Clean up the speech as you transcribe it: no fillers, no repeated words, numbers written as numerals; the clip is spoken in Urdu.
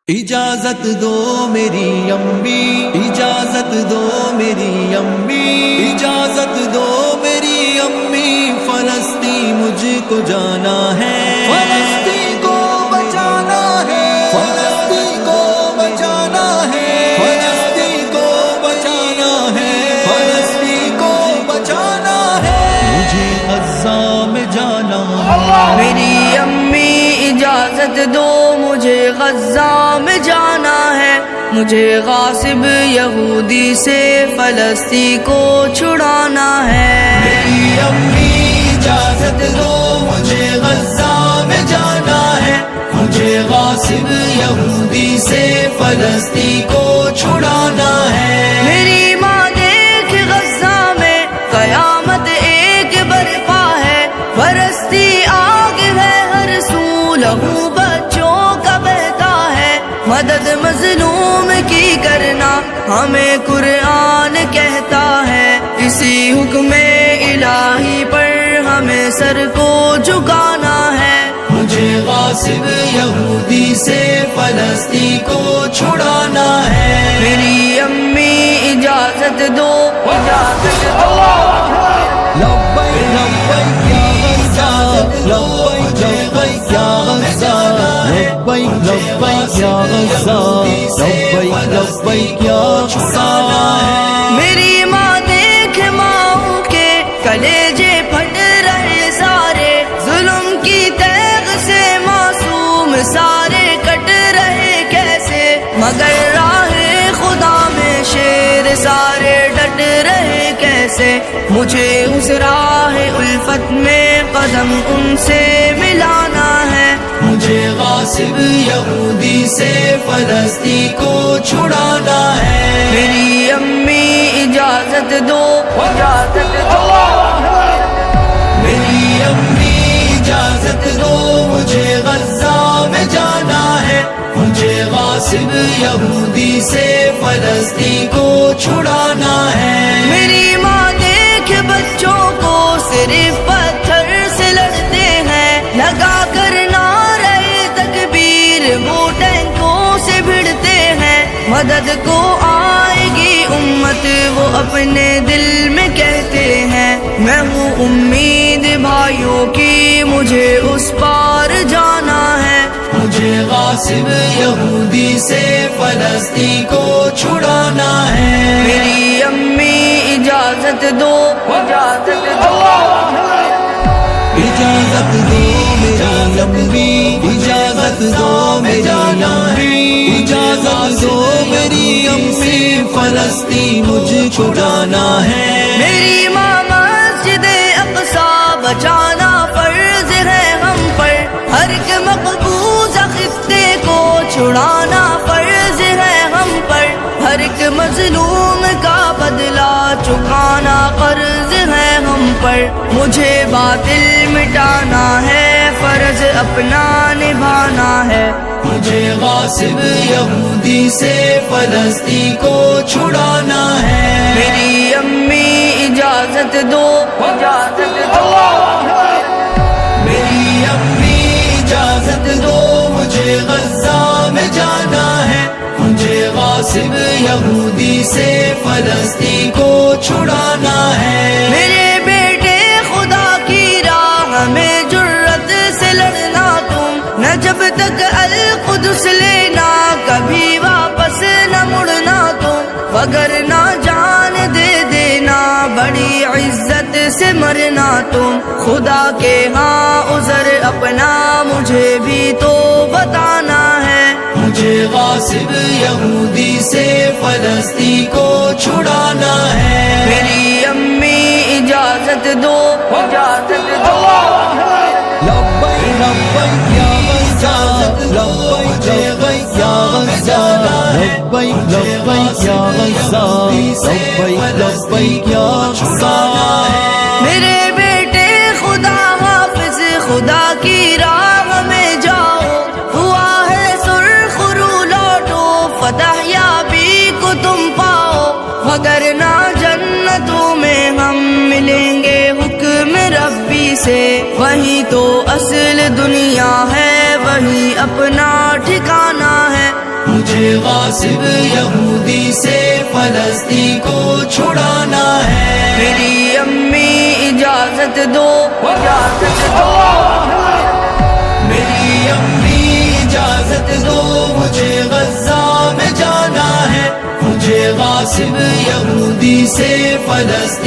اجازت دو میری امی، اجازت دو میری امی، اجازت دو میری امی، فلسطین مجھ کو جانا ہے، فلسطین کو بچانا ہے، فلسطین کو بچانا ہے، فلسطین کو بچانا ہے، فلسطین کو بچانا ہے، مجھے غزہ میں جانا ہے۔ میری امی اجازت دو، مجھے غزہ میں جانا ہے، مجھے غاصب یہودی سے فلسطین کو چھڑانا ہے۔ میری امی اجازت دو، مجھے غزہ میں جانا ہے، مجھے غاصب یہودی سے فلسطین کو چھڑانا ہے۔ میری ماں دیکھ غزہ میں قیامت ایک برپا ہے، برستی آگ ہے ہر سو، لہو بچوں کا بہتا ہے، مدد مظلوم کی کرنا ہمیں قرآن کہتا ہے، اسی حکم الہی پر ہمیں سر کو جھکانا ہے۔ مجھے غاصب یہودی سے فلسطین کو چھڑانا ہے۔ میری امی اجازت دو، اجازت دو۔ لبیک لبیک یا غزہ، لبیک لبیک یا غزہ، لبیک لبیک یا غزہ، لبیک لبیک یا غزہ۔ میری ماں دیکھ ماؤں کے کلیجے پھٹ رہے سارے، ظلم کی تیغ سے معصوم سارے کٹ رہے کیسے، مگر راہ خدا میں شیر سارے ڈٹ رہے کیسے، مجھے اس راہ الفت میں قدم ان سے ملانا ہے۔ مجھے غاصب یہودی سے فلسطین کو چھڑانا ہے۔ میری امی اجازت دو، اجازت دو۔ میری امی اجازت دو، مجھے غزہ میں جانا ہے، مجھے غاصب یہودی سے فلسطین کو چھڑانا ہے۔ میری ماں دیکھ بچوں کو صرف پتھر سے لڑتے ہیں، لگا کر نعرہ تکبیر وہ ٹینکوں سے بھڑتے ہیں، مدد کو آئے گی امت وہ اپنے دل میں کہتے ہیں، میں ہوں امید بھائیوں کی مجھے اس پار جانا ہے۔ مجھے غاصب یہودی سے فلسطین کو چھڑانا ہے۔ میری امی اجازت دو، اجازت دو۔ اجازت دو میری امی، اجازت دو میری امی، اجازت دو میری امی، فلسطین مجھ چھڑانا ہے۔ میری ماں مسجد اقصی بچانا فرض ہے ہم پر، ہر ایک مقبوض خطے کو چھڑانا فرض ہے ہم پر، ہر ایک مظلوم کا بدلہ چکانا قرض ہے ہم پر، مجھے باطل مٹانا ہے، فرض اپنا نبھانا ہے۔ مجھے غاصب یہودی سے فلسطین کو چھڑانا ہے۔ میری امی اجازت دو، اجازت دو۔ میری امی اجازت دو، مجھے غزہ میں جانا ہے، مجھے غاصب یہودی سے فلسطین کو چھڑانا ہے۔ میرے بیٹے خدا کی راہ میں جرت سے لڑنا تم، نہ جب تک القدس لینا کبھی واپس نہ مڑنا تم، وگرنہ جان دے دینا بڑی عزت سے مرنا تم، خدا کے ہاں عذر اپنا مجھے بھی تو بتانا ہے۔ مجھے غاصب یہودی سے فلسطین کو چھڑانا ہے۔ میری امی اجازت دو، اجازت دو۔ لبیک لبیک یا غزہ، لبیک لبیک یا غزہ، لبیک لبیک یا غزہ، لبیک لبیک یا غزہ۔ میرے بیٹے خدا حافظ، خدا کی راہ میں جاؤ، ہوا ہے سرخ رو لوٹو، فتح یابی کو تم پاؤ، وگرنہ جنتوں میں ہم ملیں گے حکم ربی سے، وہی تو اصل دنیا ہے، وہی اپنا ٹھکانہ ہے۔ مجھے غاصب یہودی سے فلسطین کو چھڑانا ہے. میری امی اجازت دو، اجازت دو، میری امی اجازت دو، مجھے غزہ میں جانا ہے. مجھے غاصب یہودی سے فلسطین